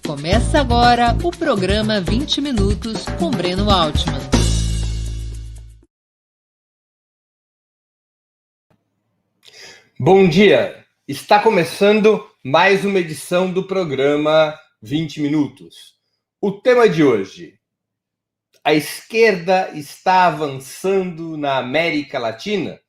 Começa agora o programa 20 Minutos com Breno Altman. Bom dia! Está começando mais uma edição do programa 20 Minutos. O tema de hoje: a esquerda está avançando na América Latina?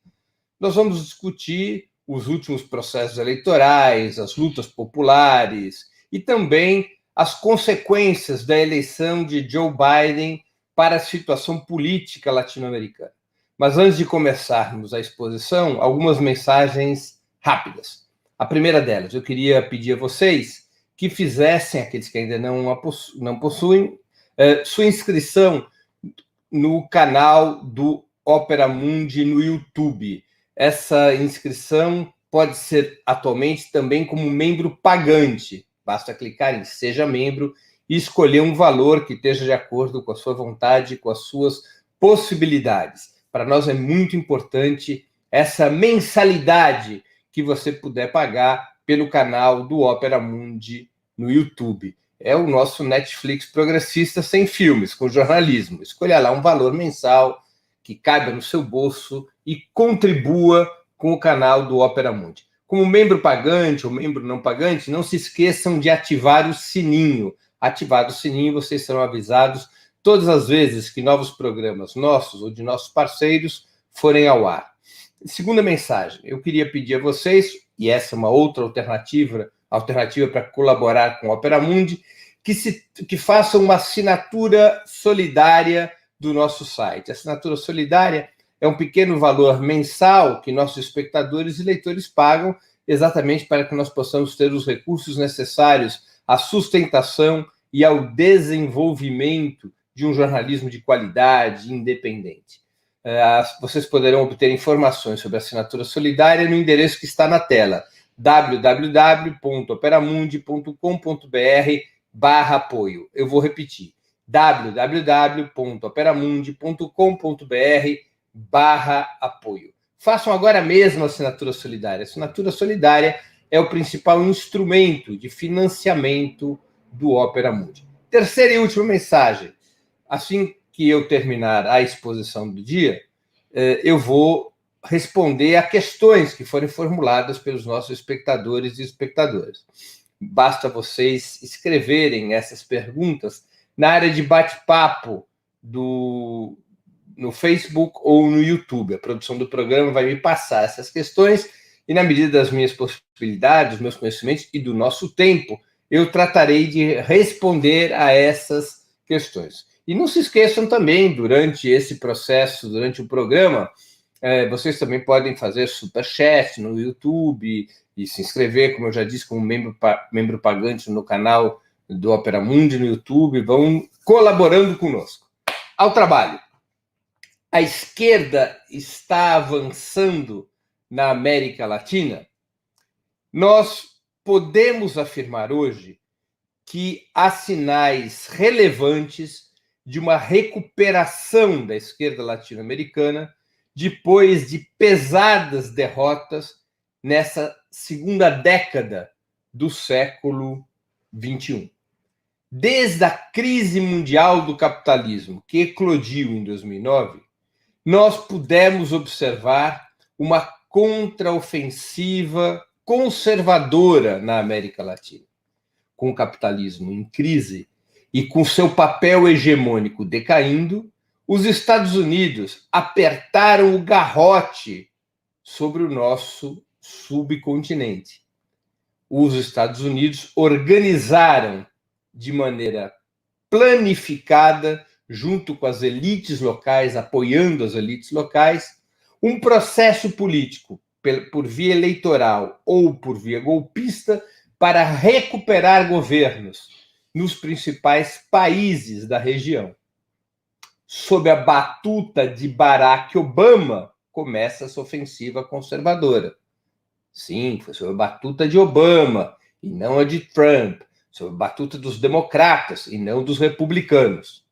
Nós vamos discutir os últimos processos eleitorais, as lutas populares e também as consequências da eleição de Joe Biden para a situação política latino-americana. Mas antes de começarmos a exposição, algumas mensagens rápidas. A primeira delas, eu queria pedir a vocês que fizessem, aqueles que ainda não possuem, sua inscrição no canal do Opera Mundi no YouTube. Essa inscrição pode ser atualmente também como membro pagante. Basta clicar em Seja Membro e escolher um valor que esteja de acordo com a sua vontade, com as suas possibilidades. Para nós é muito importante essa mensalidade que você puder pagar pelo canal do Opera Mundi no YouTube. É o nosso Netflix progressista sem filmes, com jornalismo. Escolha lá um valor mensal que caiba no seu bolso e contribua com o canal do Opera Mundi. Como membro pagante ou membro não pagante, não se esqueçam de ativar o sininho. Ativado o sininho, vocês serão avisados todas as vezes que novos programas nossos ou de nossos parceiros forem ao ar. Segunda mensagem, eu queria pedir a vocês, e essa é uma outra alternativa para colaborar com o Opera Mundi, que façam uma assinatura solidária do nosso site. A assinatura solidária é um pequeno valor mensal que nossos espectadores e leitores pagam exatamente para que nós possamos ter os recursos necessários à sustentação e ao desenvolvimento de um jornalismo de qualidade independente. Vocês poderão obter informações sobre a assinatura solidária no endereço que está na tela, www.operamundi.com.br/apoio. Eu vou repetir, www.operamundi.com.br/apoio. Façam agora mesmo a assinatura solidária. A assinatura solidária é o principal instrumento de financiamento do Opera Mundi. Terceira e última mensagem. Assim que eu terminar a exposição do dia, eu vou responder a questões que forem formuladas pelos nossos espectadores e espectadoras. Basta vocês escreverem essas perguntas na área de bate-papo no Facebook ou no YouTube. A produção do programa vai me passar essas questões e, na medida das minhas possibilidades, dos meus conhecimentos e do nosso tempo, eu tratarei de responder a essas questões. E não se esqueçam também, durante esse processo, durante o programa, vocês também podem fazer superchat no YouTube e se inscrever, como eu já disse, como membro pagante no canal do Opera Mundi no YouTube, vão colaborando conosco. Ao trabalho. A esquerda está avançando na América Latina? Nós podemos afirmar hoje que há sinais relevantes de uma recuperação da esquerda latino-americana depois de pesadas derrotas nessa segunda década do século XXI. Desde a crise mundial do capitalismo, que eclodiu em 2009, nós pudemos observar uma contraofensiva conservadora na América Latina. Com o capitalismo em crise e com seu papel hegemônico decaindo, os Estados Unidos apertaram o garrote sobre o nosso subcontinente. Os Estados Unidos organizaram de maneira planificada, junto com as elites locais, apoiando as elites locais, um processo político por via eleitoral ou por via golpista para recuperar governos nos principais países da região. Sob a batuta de Barack Obama, começa essa ofensiva conservadora. Sim, foi sob a batuta de Obama e não a de Trump, sob a batuta dos democratas e não dos republicanos.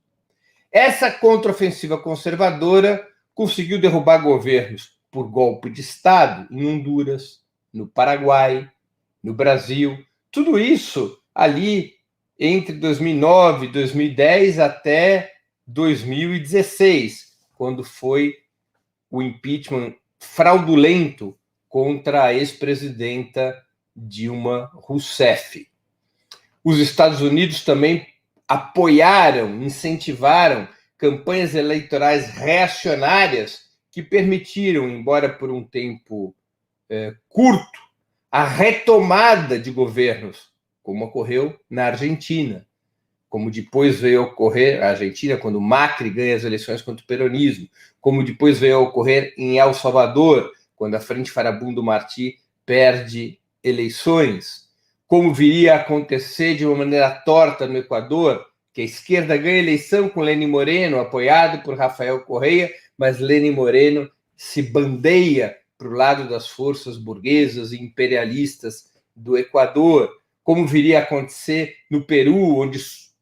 Essa contraofensiva conservadora conseguiu derrubar governos por golpe de Estado em Honduras, no Paraguai, no Brasil. Tudo isso ali entre 2009 e 2010 até 2016, quando foi o impeachment fraudulento contra a ex-presidenta Dilma Rousseff. Os Estados Unidos também apoiaram, incentivaram campanhas eleitorais reacionárias que permitiram, embora por um tempo curto, a retomada de governos, como ocorreu na Argentina, como depois veio a ocorrer na Argentina, quando Macri ganha as eleições contra o peronismo, como depois veio a ocorrer em El Salvador, quando a Frente Farabundo Martí perde eleições, como viria a acontecer de uma maneira torta no Equador, que a esquerda ganha eleição com Lenín Moreno, apoiado por Rafael Correa, mas Lenín Moreno se bandeia para o lado das forças burguesas e imperialistas do Equador, como viria a acontecer no Peru, onde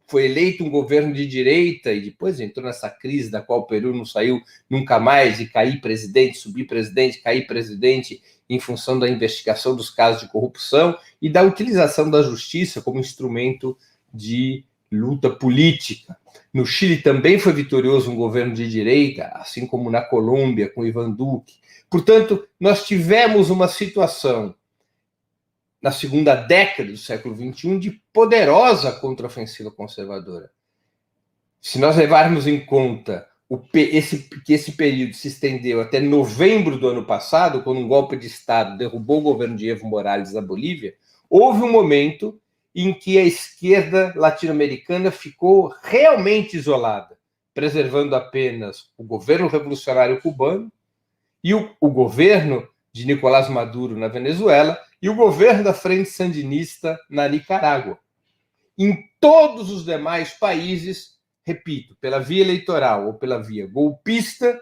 foi eleito um governo de direita e depois entrou nessa crise da qual o Peru não saiu nunca mais, de cair presidente, subir presidente, cair presidente, em função da investigação dos casos de corrupção e da utilização da justiça como instrumento de luta política. No Chile também foi vitorioso um governo de direita, assim como na Colômbia, com Ivan Duque. Portanto, nós tivemos uma situação na segunda década do século XXI de poderosa contraofensiva conservadora. Se nós levarmos em conta que esse período se estendeu até novembro do ano passado, quando um golpe de Estado derrubou o governo de Evo Morales da Bolívia, houve um momento em que a esquerda latino-americana ficou realmente isolada, preservando apenas o governo revolucionário cubano e o governo de Nicolás Maduro na Venezuela e o governo da Frente Sandinista na Nicarágua. Em todos os demais países, repito, pela via eleitoral ou pela via golpista,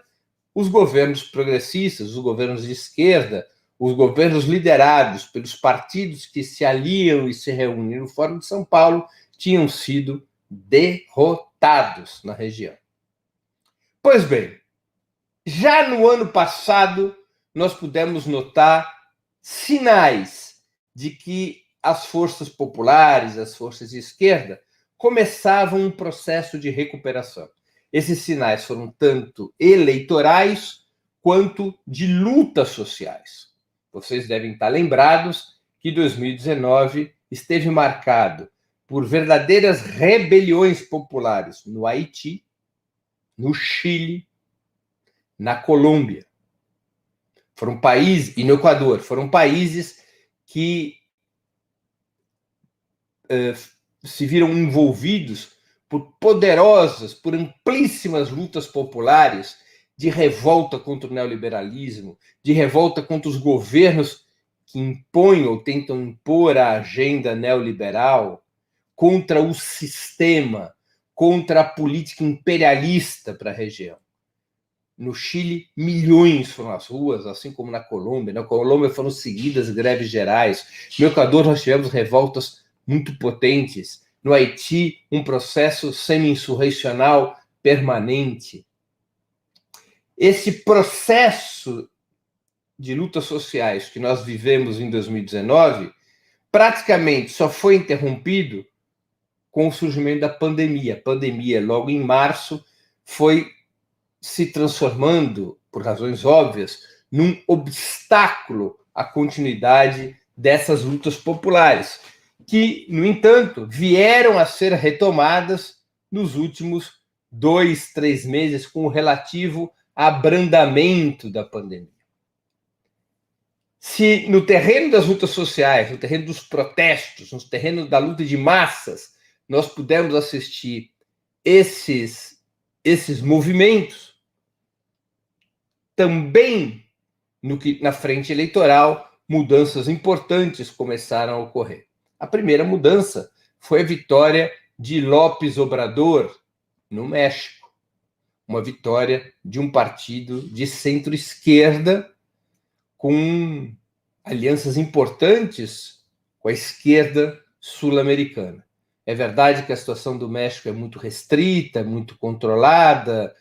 os governos progressistas, os governos de esquerda, os governos liderados pelos partidos que se aliam e se reúnem no Fórum de São Paulo tinham sido derrotados na região. Pois bem, já no ano passado, nós pudemos notar sinais de que as forças populares, as forças de esquerda, começavam um processo de recuperação. Esses sinais foram tanto eleitorais quanto de lutas sociais. Vocês devem estar lembrados que 2019 esteve marcado por verdadeiras rebeliões populares no Haiti, no Chile, na Colômbia. Foram países, e no Equador, foram países que se viram envolvidos por poderosas, por amplíssimas lutas populares de revolta contra o neoliberalismo, de revolta contra os governos que impõem ou tentam impor a agenda neoliberal, contra o sistema, contra a política imperialista para a região. No Chile, milhões foram às ruas, assim como na Colômbia. Na Colômbia foram seguidas greves gerais. No Equador, nós tivemos revoltas muito potentes. No Haiti, um processo semi-insurrecional permanente. Esse processo de lutas sociais que nós vivemos em 2019 praticamente só foi interrompido com o surgimento da pandemia. A pandemia, logo em março, foi se transformando, por razões óbvias, num obstáculo à continuidade dessas lutas populares, que, no entanto, vieram a ser retomadas nos últimos 2, 3 meses, com o relativo abrandamento da pandemia. Se no terreno das lutas sociais, no terreno dos protestos, no terreno da luta de massas, nós pudemos assistir esses movimentos, também na frente eleitoral, mudanças importantes começaram a ocorrer. A primeira mudança foi a vitória de López Obrador no México, uma vitória de um partido de centro-esquerda com alianças importantes com a esquerda sul-americana. É verdade que a situação do México é muito restrita, muito controlada,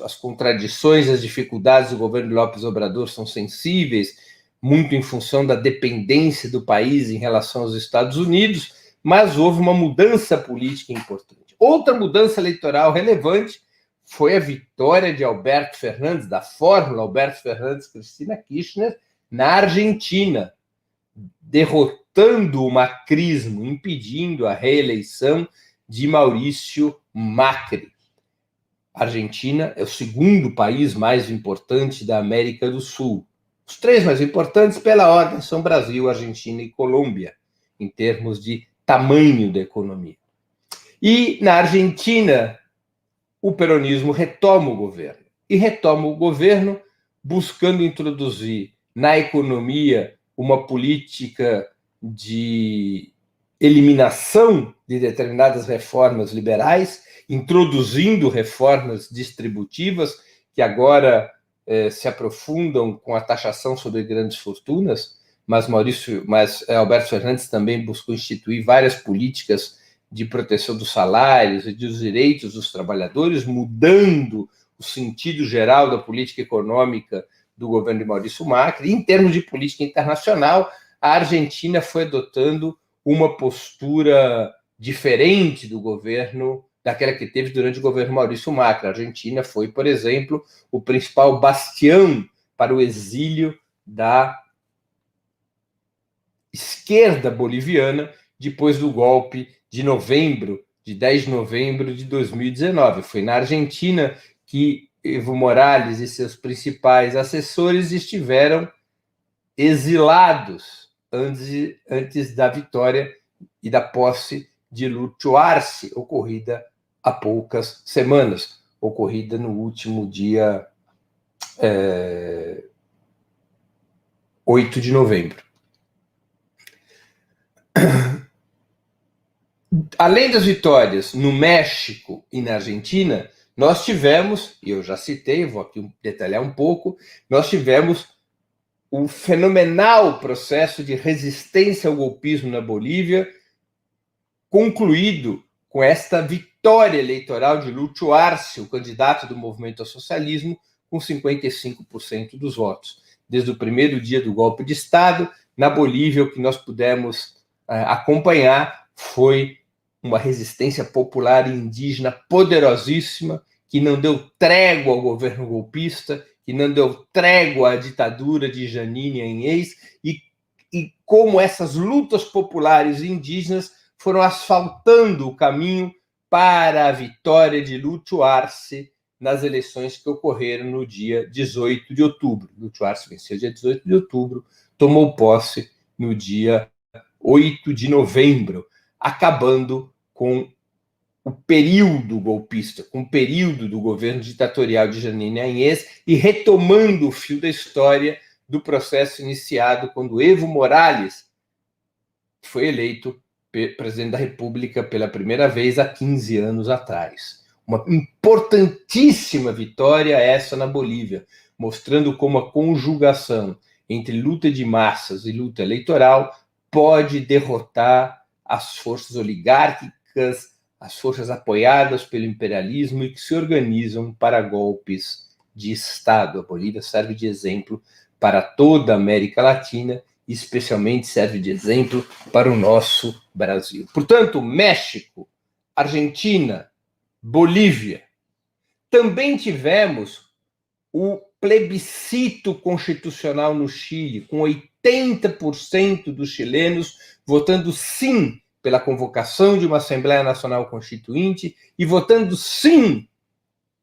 as contradições, as dificuldades do governo de López Obrador são sensíveis, muito em função da dependência do país em relação aos Estados Unidos, mas houve uma mudança política importante. Outra mudança eleitoral relevante foi a vitória de Alberto Fernandes, da fórmula Alberto Fernandes-Cristina Kirchner, na Argentina, derrotando o macrismo, impedindo a reeleição de Maurício Macri. A Argentina é o segundo país mais importante da América do Sul. Os três mais importantes, pela ordem, são Brasil, Argentina e Colômbia, em termos de tamanho da economia. E na Argentina, o peronismo retoma o governo. E retoma o governo buscando introduzir na economia uma política de eliminação de determinadas reformas liberais, introduzindo reformas distributivas que agora se aprofundam com a taxação sobre grandes fortunas, mas Alberto Fernandes também buscou instituir várias políticas de proteção dos salários e dos direitos dos trabalhadores, mudando o sentido geral da política econômica do governo de Maurício Macri. E, em termos de política internacional, a Argentina foi adotando uma postura diferente do governo, daquela que teve durante o governo Maurício Macri. A Argentina foi, por exemplo, o principal bastião para o exílio da esquerda boliviana depois do golpe de 10 de novembro de 2019. Foi na Argentina que Evo Morales e seus principais assessores estiveram exilados antes da vitória e da posse de Lúcio Arce, ocorrida há poucas semanas, ocorrida no último dia 8 de novembro. Além das vitórias no México e na Argentina, nós tivemos, e eu já citei, vou aqui detalhar um pouco, nós tivemos o fenomenal processo de resistência ao golpismo na Bolívia, concluído com esta vitória eleitoral de Lúcio Arce, o candidato do movimento ao socialismo, com 55% dos votos. Desde o primeiro dia do golpe de Estado, na Bolívia, o que nós pudemos acompanhar foi uma resistência popular e indígena poderosíssima, que não deu trégua ao governo golpista, que não deu trégua à ditadura de Janine Áñez, e como essas lutas populares e indígenas foram asfaltando o caminho para a vitória de Lúcio Arce nas eleições que ocorreram no dia 18 de outubro. Lúcio Arce venceu dia 18 de outubro, tomou posse no dia 8 de novembro, acabando com o período golpista, com o período do governo ditatorial de Janine Áñez e retomando o fio da história do processo iniciado quando Evo Morales foi eleito presidente da República pela primeira vez há 15 anos atrás. Uma importantíssima vitória essa na Bolívia, mostrando como a conjugação entre luta de massas e luta eleitoral pode derrotar as forças oligárquicas, as forças apoiadas pelo imperialismo e que se organizam para golpes de Estado. A Bolívia serve de exemplo para toda a América Latina e especialmente serve de exemplo para o nosso Brasil. Portanto, México, Argentina, Bolívia. Também tivemos o plebiscito constitucional no Chile, com 80% dos chilenos votando sim pela convocação de uma Assembleia Nacional Constituinte e votando sim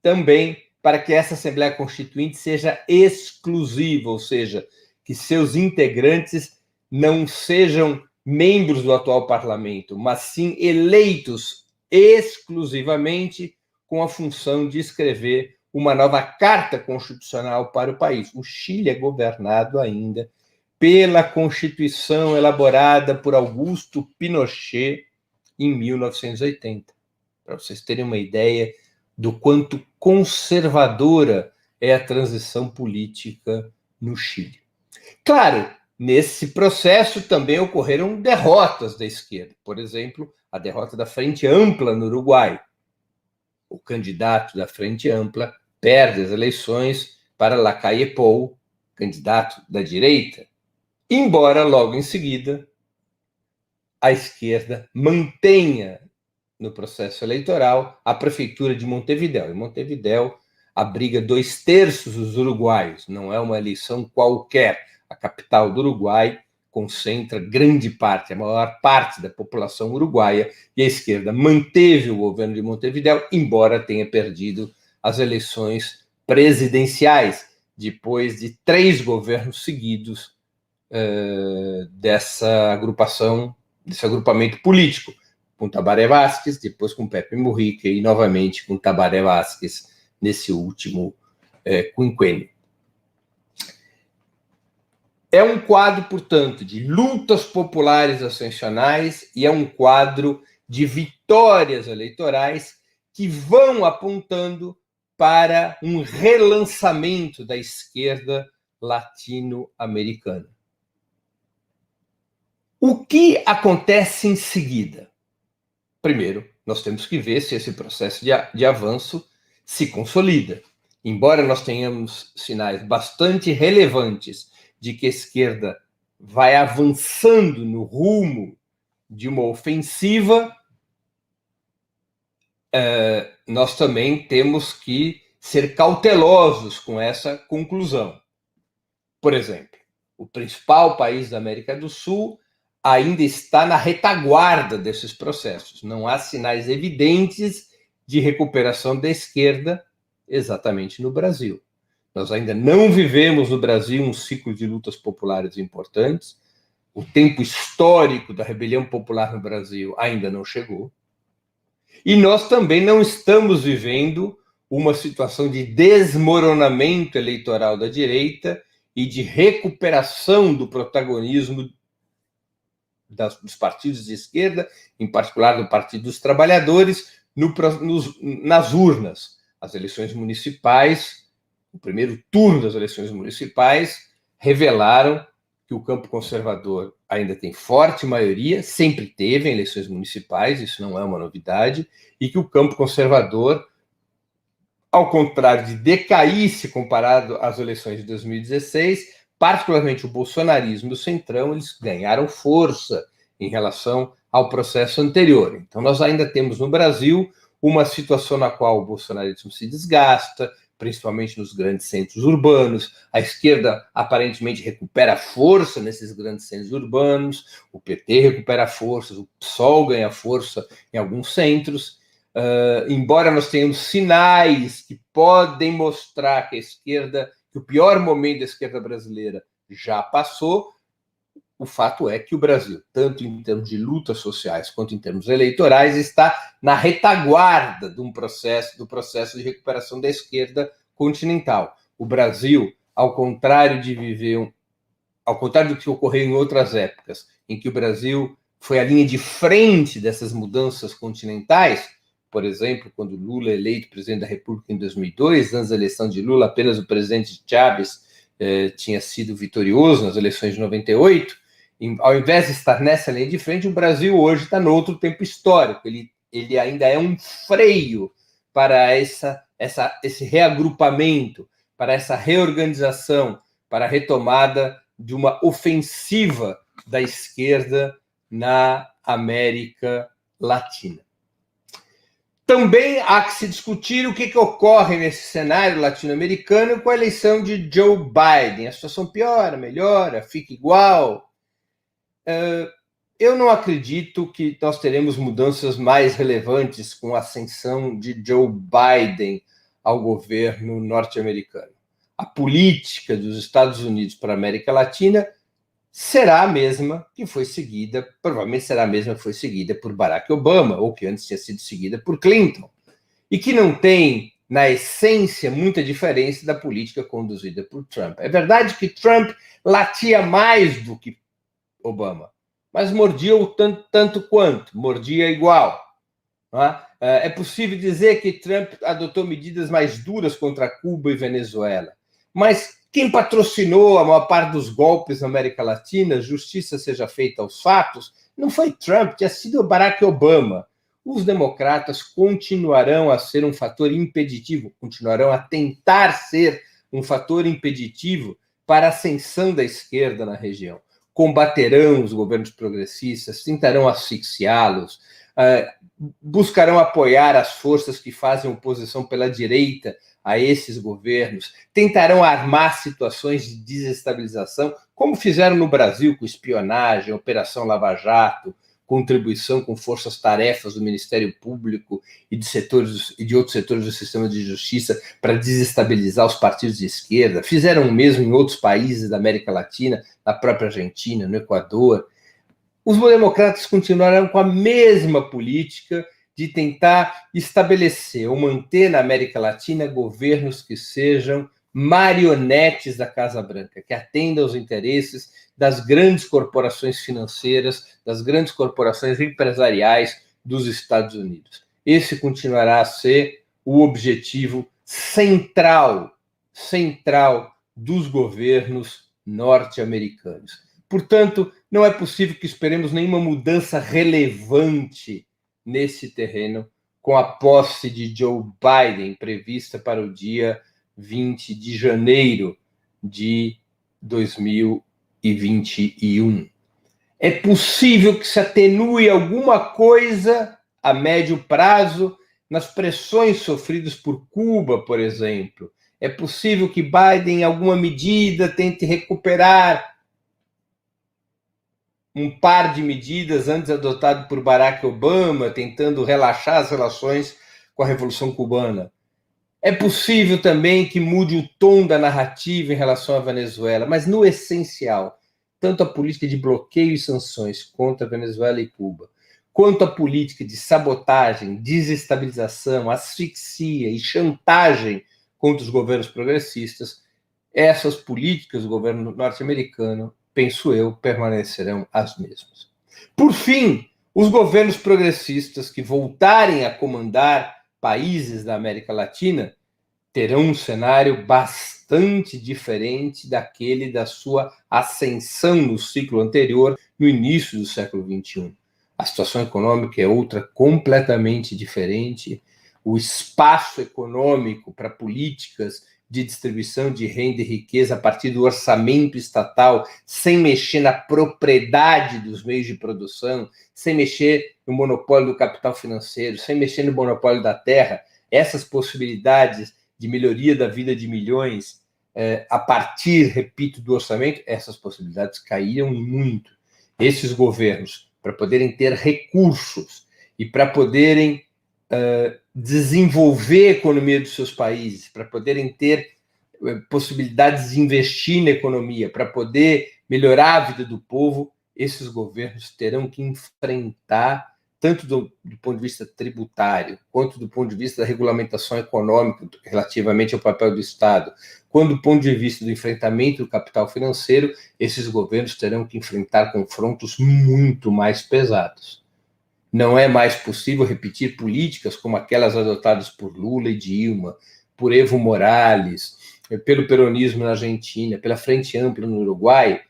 também para que essa Assembleia Constituinte seja exclusiva, ou seja, que seus integrantes não sejam membros do atual parlamento, mas sim eleitos exclusivamente com a função de escrever uma nova carta constitucional para o país. O Chile é governado ainda pela Constituição elaborada por Augusto Pinochet em 1980. Para vocês terem uma ideia do quanto conservadora é a transição política no Chile. Claro, nesse processo também ocorreram derrotas da esquerda. Por exemplo, a derrota da Frente Ampla no Uruguai. O candidato da Frente Ampla perde as eleições para Lacalle Pou, candidato da direita, embora logo em seguida a esquerda mantenha no processo eleitoral a prefeitura de Montevidéu. Em Montevidéu abriga 2/3 dos uruguaios, não é uma eleição qualquer. A capital do Uruguai concentra grande parte, a maior parte da população uruguaia, e a esquerda manteve o governo de Montevidéu, embora tenha perdido as eleições presidenciais, depois de 3 governos seguidos dessa agrupação, desse agrupamento político, com Tabaré Vázquez, depois com Pepe Mujica e novamente com Tabaré Vázquez nesse último quinquênio. É um quadro, portanto, de lutas populares ascensionais e é um quadro de vitórias eleitorais que vão apontando para um relançamento da esquerda latino-americana. O que acontece em seguida? Primeiro, nós temos que ver se esse processo de avanço se consolida. Embora nós tenhamos sinais bastante relevantes de que a esquerda vai avançando no rumo de uma ofensiva, nós também temos que ser cautelosos com essa conclusão. Por exemplo, o principal país da América do Sul ainda está na retaguarda desses processos. Não há sinais evidentes de recuperação da esquerda exatamente no Brasil. Nós ainda não vivemos no Brasil um ciclo de lutas populares importantes. O tempo histórico da rebelião popular no Brasil ainda não chegou. E nós também não estamos vivendo uma situação de desmoronamento eleitoral da direita e de recuperação do protagonismo dos partidos de esquerda, em particular do Partido dos Trabalhadores, nas urnas. As eleições municipais, o primeiro turno das eleições municipais, revelaram que o campo conservador ainda tem forte maioria, sempre teve em eleições municipais, isso não é uma novidade, e que o campo conservador, ao contrário de decair se comparado às eleições de 2016, particularmente o bolsonarismo e o centrão, eles ganharam força em relação ao processo anterior. Então, nós ainda temos no Brasil uma situação na qual o bolsonarismo se desgasta, principalmente nos grandes centros urbanos. A esquerda aparentemente recupera força nesses grandes centros urbanos, o PT recupera forças, o PSOL ganha força em alguns centros. Embora nós tenhamos sinais que podem mostrar que a esquerda, que o pior momento da esquerda brasileira já passou, o fato é que o Brasil, tanto em termos de lutas sociais quanto em termos eleitorais, está na retaguarda do processo de recuperação da esquerda continental. O Brasil, ao contrário do que ocorreu em outras épocas, em que o Brasil foi a linha de frente dessas mudanças continentais, por exemplo, quando Lula é eleito presidente da República em 2002, antes da eleição de Lula, apenas o presidente Chávez tinha sido vitorioso nas eleições de 98, ao invés de estar nessa linha de frente, o Brasil hoje está no outro tempo histórico. Ele ainda é um freio para esse reagrupamento, para essa reorganização, para a retomada de uma ofensiva da esquerda na América Latina. Também há que se discutir o que ocorre nesse cenário latino-americano com a eleição de Joe Biden. A situação piora, melhora, fica igual? Eu não acredito que nós teremos mudanças mais relevantes com a ascensão de Joe Biden ao governo norte-americano. A política dos Estados Unidos para a América Latina será a mesma que foi seguida, provavelmente será a mesma que foi seguida por Barack Obama, ou que antes tinha sido seguida por Clinton, e que não tem, na essência, muita diferença da política conduzida por Trump. É verdade que Trump latia mais do que Obama, mas mordia o tanto quanto, mordia igual. É possível dizer que Trump adotou medidas mais duras contra Cuba e Venezuela, mas quem patrocinou a maior parte dos golpes na América Latina, justiça seja feita aos fatos, não foi Trump, tinha sido Barack Obama. Os democratas continuarão a ser um fator impeditivo, continuarão a tentar ser um fator impeditivo para a ascensão da esquerda na região. combaterão os governos progressistas, tentarão asfixiá-los, buscarão apoiar as forças que fazem oposição pela direita a esses governos, tentarão armar situações de desestabilização, como fizeram no Brasil com espionagem, Operação Lava Jato, contribuição com forças-tarefas do Ministério Público e de outros setores do sistema de justiça para desestabilizar os partidos de esquerda. Fizeram o mesmo em outros países da América Latina, na própria Argentina, no Equador. Os democratas continuarão com a mesma política de tentar estabelecer ou manter na América Latina governos que sejam marionetes da Casa Branca, que atendam aos interesses das grandes corporações financeiras, das grandes corporações empresariais dos Estados Unidos. Esse continuará a ser o objetivo central dos governos norte-americanos. Portanto, não é possível que esperemos nenhuma mudança relevante nesse terreno com a posse de Joe Biden prevista para o dia 20 de janeiro de 2021. É possível que se atenue alguma coisa a médio prazo nas pressões sofridas por Cuba, por exemplo. É possível que Biden, em alguma medida, tente recuperar um par de medidas antes adotado por Barack Obama, tentando relaxar as relações com a Revolução Cubana. É possível também que mude o tom da narrativa em relação à Venezuela, mas no essencial, tanto a política de bloqueio e sanções contra a Venezuela e Cuba, quanto a política de sabotagem, desestabilização, asfixia e chantagem contra os governos progressistas, essas políticas do governo norte-americano, penso eu, permanecerão as mesmas. Por fim, os governos progressistas que voltarem a comandar países da América Latina terão um cenário bastante diferente daquele da sua ascensão no ciclo anterior, no início do século XXI. A situação econômica é outra completamente diferente. O espaço econômico para políticas de distribuição de renda e riqueza a partir do orçamento estatal, sem mexer na propriedade dos meios de produção, sem mexer no monopólio do capital financeiro, sem mexer no monopólio da terra, essas possibilidades de melhoria da vida de milhões a partir, repito, do orçamento, essas possibilidades caíram e muito. Esses governos, para poderem ter recursos e para poderem desenvolver a economia dos seus países, para poderem ter possibilidades de investir na economia, para poder melhorar a vida do povo, esses governos terão que enfrentar, tanto do ponto de vista tributário, quanto do ponto de vista da regulamentação econômica relativamente ao papel do Estado, quanto do ponto de vista do enfrentamento do capital financeiro, esses governos terão que enfrentar confrontos muito mais pesados. Não é mais possível repetir políticas como aquelas adotadas por Lula e Dilma, por Evo Morales, pelo peronismo na Argentina, pela Frente Ampla no Uruguai,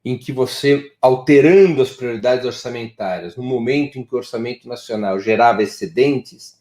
em que você, alterando as prioridades orçamentárias, no momento em que o orçamento nacional gerava excedentes,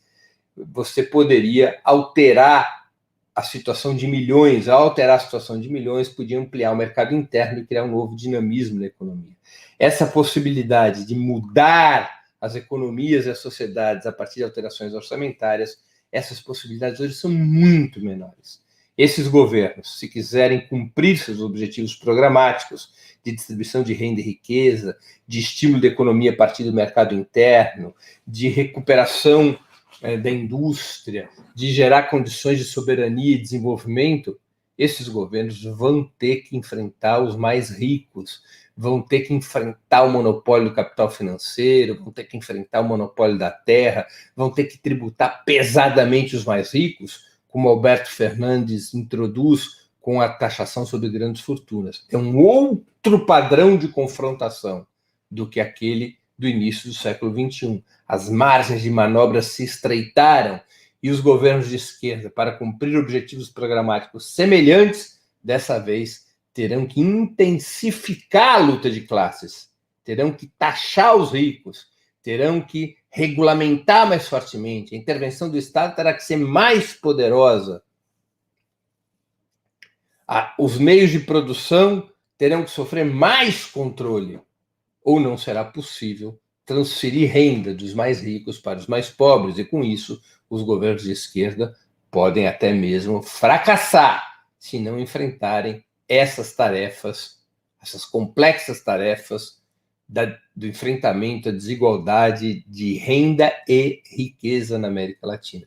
você poderia alterar a situação de milhões. Ao alterar a situação de milhões, podia ampliar o mercado interno e criar um novo dinamismo na economia. Essa possibilidade de mudar as economias e as sociedades a partir de alterações orçamentárias, essas possibilidades hoje são muito menores. Esses governos, se quiserem cumprir seus objetivos programáticos de distribuição de renda e riqueza, de estímulo da economia a partir do mercado interno, de recuperação da indústria, de gerar condições de soberania e desenvolvimento, esses governos vão ter que enfrentar os mais ricos, vão ter que enfrentar o monopólio do capital financeiro, vão ter que enfrentar o monopólio da terra, vão ter que tributar pesadamente os mais ricos, como Alberto Fernandes introduz com a taxação sobre grandes fortunas. É um outro padrão de confrontação do que aquele do início do século XXI. As margens de manobra se estreitaram e os governos de esquerda, para cumprir objetivos programáticos semelhantes, dessa vez terão que intensificar a luta de classes, terão que taxar os ricos, terão que regulamentar mais fortemente, a intervenção do Estado terá que ser mais poderosa, os meios de produção terão que sofrer mais controle, ou não será possível transferir renda dos mais ricos para os mais pobres, e com isso os governos de esquerda podem até mesmo fracassar se não enfrentarem essas tarefas, essas complexas tarefas do enfrentamento à desigualdade de renda e riqueza na América Latina.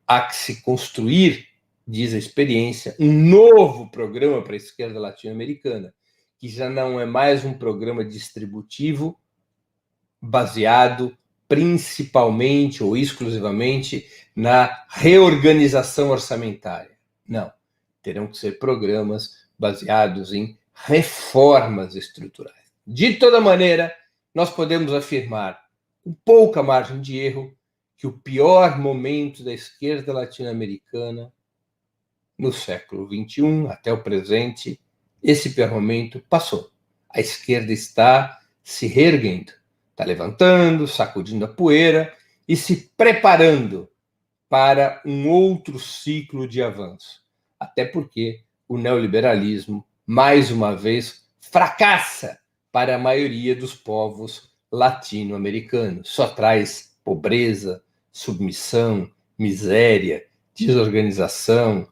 Há que se construir, diz a experiência, um novo programa para a esquerda latino-americana, que já não é mais um programa distributivo baseado principalmente ou exclusivamente na reorganização orçamentária. Não, terão que ser programas baseados em reformas estruturais. De toda maneira, nós podemos afirmar, com pouca margem de erro, que o pior momento da esquerda latino-americana no século XXI, até o presente, esse pior momento passou. A esquerda está se reerguendo, está levantando, sacudindo a poeira e se preparando para um outro ciclo de avanço. Até porque o neoliberalismo, mais uma vez, fracassa para a maioria dos povos latino-americanos. Só traz pobreza, submissão, miséria, desorganização,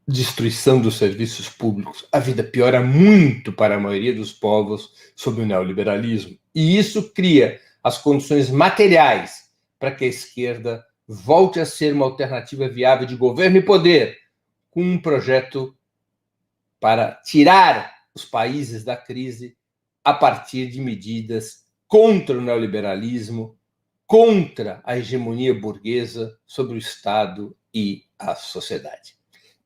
destruição dos serviços públicos. A vida piora muito para a maioria dos povos sob o neoliberalismo. E isso cria as condições materiais para que a esquerda volte a ser uma alternativa viável de governo e poder, com um projeto para tirar os países da crise a partir de medidas contra o neoliberalismo, contra a hegemonia burguesa sobre o Estado e a sociedade.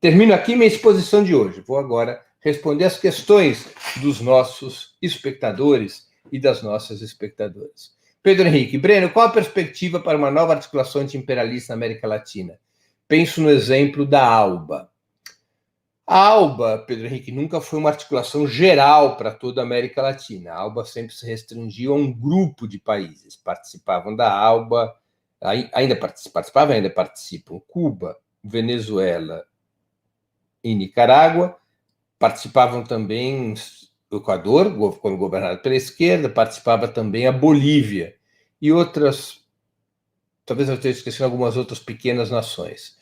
Termino aqui minha exposição de hoje. Vou agora responder as questões dos nossos espectadores e das nossas espectadoras. Pedro Henrique, Breno, qual a perspectiva para uma nova articulação anti-imperialista na América Latina? Penso no exemplo da ALBA. A ALBA, Pedro Henrique, nunca foi uma articulação geral para toda a América Latina. A ALBA sempre se restringiu a um grupo de países. Participavam da ALBA, ainda participam Cuba, Venezuela e Nicarágua. Participavam também o Equador, quando governado pela esquerda, participava também a Bolívia e outras, talvez eu esteja esquecendo algumas outras pequenas nações.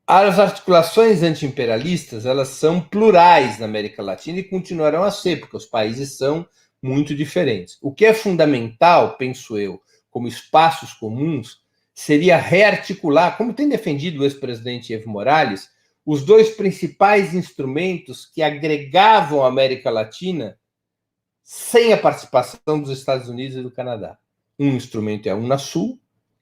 As articulações anti-imperialistas, elas são plurais na América Latina e continuarão a ser, porque os países são muito diferentes. O que é fundamental, penso eu, como espaços comuns, seria rearticular, como tem defendido o ex-presidente Evo Morales, os dois principais instrumentos que agregavam a América Latina sem a participação dos Estados Unidos e do Canadá. Um instrumento é a Unasul,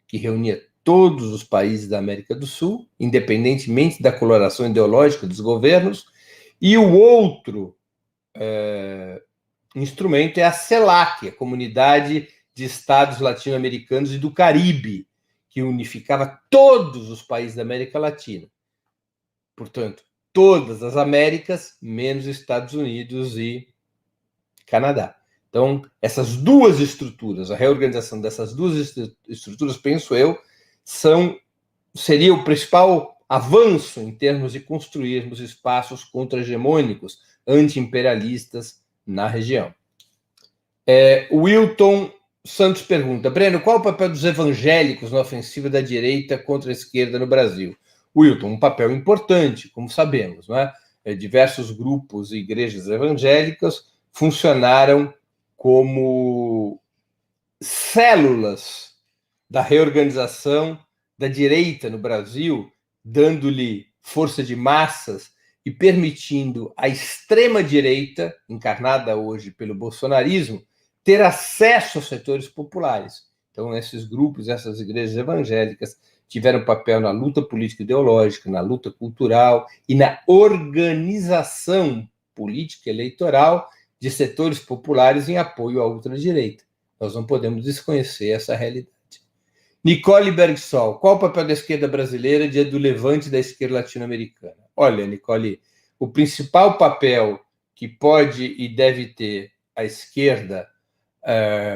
que reunia todos os países da América do Sul, independentemente da coloração ideológica dos governos, e o outro instrumento é a CELAC, a Comunidade de Estados Latino-Americanos e do Caribe, que unificava todos os países da América Latina. Portanto, todas as Américas, menos Estados Unidos e Canadá. Então, essas duas estruturas, a reorganização dessas duas estruturas, penso eu, seria o principal avanço em termos de construirmos espaços contra-hegemônicos, anti-imperialistas na região. O Wilton Santos pergunta, Breno, qual o papel dos evangélicos na ofensiva da direita contra a esquerda no Brasil? Wilton, um papel importante, como sabemos, não é? Diversos grupos e igrejas evangélicas funcionaram como células da reorganização da direita no Brasil, dando-lhe força de massas e permitindo à extrema-direita, encarnada hoje pelo bolsonarismo, ter acesso aos setores populares. Então, esses grupos, essas igrejas evangélicas, tiveram papel na luta política ideológica, na luta cultural e na organização política eleitoral de setores populares em apoio à ultradireita. Nós não podemos desconhecer essa realidade. Nicole Bergsol, qual o papel da esquerda brasileira diante do levante da esquerda latino-americana? Olha, Nicole, o principal papel que pode e deve ter a esquerda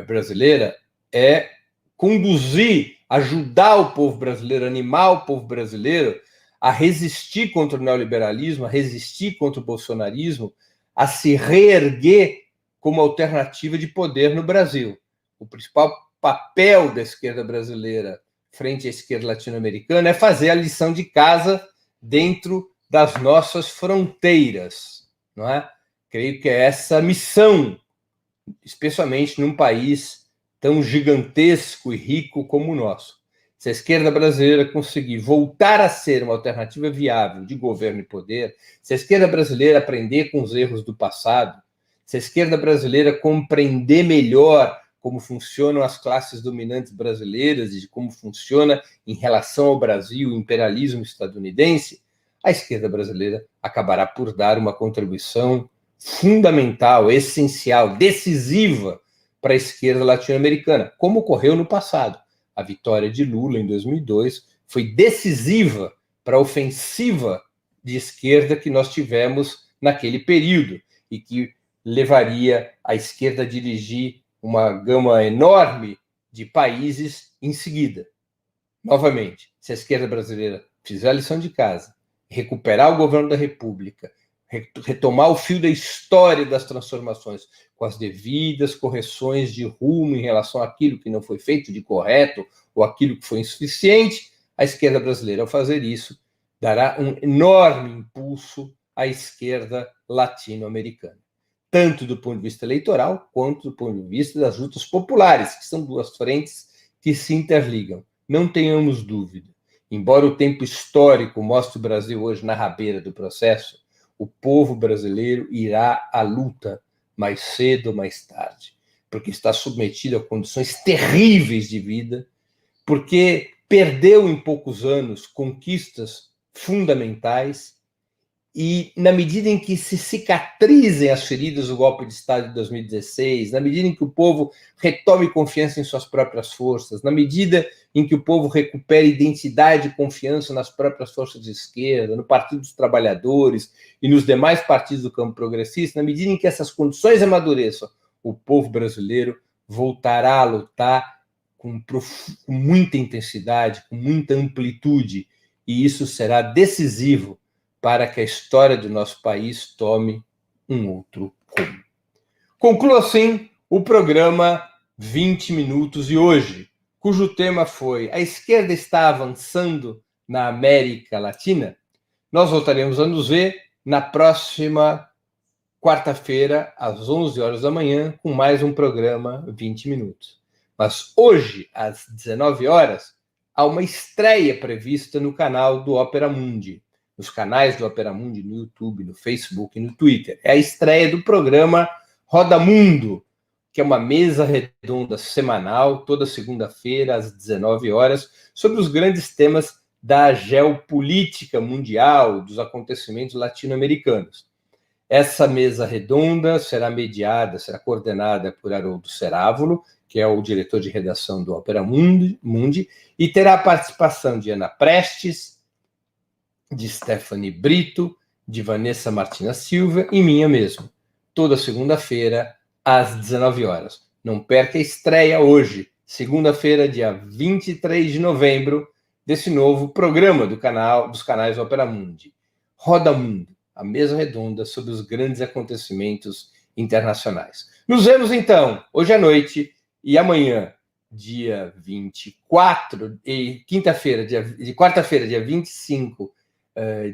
brasileira é conduzir, ajudar o povo brasileiro, animar o povo brasileiro a resistir contra o neoliberalismo, a resistir contra o bolsonarismo, a se reerguer como alternativa de poder no Brasil. O principal papel da esquerda brasileira frente à esquerda latino-americana é fazer a lição de casa dentro das nossas fronteiras, não é? Creio que é essa a missão, especialmente num país tão gigantesco e rico como o nosso. Se a esquerda brasileira conseguir voltar a ser uma alternativa viável de governo e poder, se a esquerda brasileira aprender com os erros do passado, se a esquerda brasileira compreender melhor como funcionam as classes dominantes brasileiras e de como funciona em relação ao Brasil o imperialismo estadunidense, a esquerda brasileira acabará por dar uma contribuição fundamental, essencial, decisiva para a esquerda latino-americana, como ocorreu no passado. A vitória de Lula em 2002 foi decisiva para a ofensiva de esquerda que nós tivemos naquele período e que levaria a esquerda a dirigir uma gama enorme de países em seguida. Novamente, se a esquerda brasileira fizer a lição de casa, recuperar o governo da República, retomar o fio da história das transformações com as devidas correções de rumo em relação àquilo que não foi feito de correto ou aquilo que foi insuficiente, a esquerda brasileira, ao fazer isso, dará um enorme impulso à esquerda latino-americana, tanto do ponto de vista eleitoral quanto do ponto de vista das lutas populares, que são duas frentes que se interligam. Não tenhamos dúvida. Embora o tempo histórico mostre o Brasil hoje na rabeira do processo, o povo brasileiro irá à luta mais cedo ou mais tarde, porque está submetido a condições terríveis de vida, porque perdeu em poucos anos conquistas fundamentais e, na medida em que se cicatrizem as feridas do golpe de Estado de 2016, na medida em que o povo retome confiança em suas próprias forças, na medida em que o povo recupere identidade e confiança nas próprias forças de esquerda, no Partido dos Trabalhadores e nos demais partidos do campo progressista, na medida em que essas condições amadureçam, o povo brasileiro voltará a lutar com muita intensidade, com muita amplitude, e isso será decisivo para que a história do nosso país tome um outro rumo. Concluo assim o programa 20 Minutos de hoje, cujo tema foi: a esquerda está avançando na América Latina? Nós voltaremos a nos ver na próxima quarta-feira, às 11 horas da manhã, com mais um programa 20 Minutos. Mas hoje, às 19 horas, há uma estreia prevista no canal do Opera Mundi, nos canais do Opera Mundi, no YouTube, no Facebook e no Twitter. É a estreia do programa Roda Mundo, que é uma mesa redonda semanal, toda segunda-feira, às 19 horas, sobre os grandes temas da geopolítica mundial, dos acontecimentos latino-americanos. Essa mesa redonda será mediada, será coordenada por Haroldo Cerávulo, que é o diretor de redação do Opera Mundi, e terá a participação de Ana Prestes, de Stephanie Brito, de Vanessa Martina Silva e minha mesmo, toda segunda-feira, às 19 horas. Não perca a estreia hoje, segunda-feira, dia 23 de novembro, desse novo programa dos canais do Opera Mundi. Roda Mundo, a mesa redonda sobre os grandes acontecimentos internacionais. Nos vemos, então, hoje à noite e amanhã, dia 24, e quarta-feira, dia 25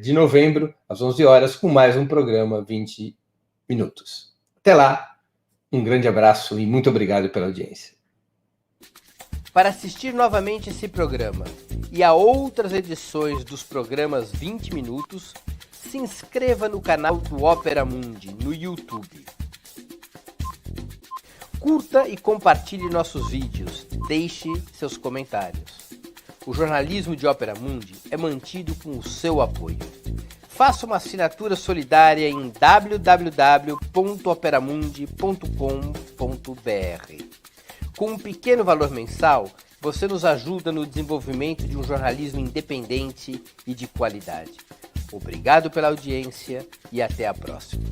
de novembro, às 11 horas, com mais um programa 20 Minutos. Até lá, um grande abraço e muito obrigado pela audiência. Para assistir novamente esse programa e a outras edições dos programas 20 Minutos, se inscreva no canal do Opera Mundi no YouTube. Curta e compartilhe nossos vídeos, deixe seus comentários. O jornalismo de Opera Mundi é mantido com o seu apoio. Faça uma assinatura solidária em www.operamundi.com.br. Com um pequeno valor mensal, você nos ajuda no desenvolvimento de um jornalismo independente e de qualidade. Obrigado pela audiência e até a próxima.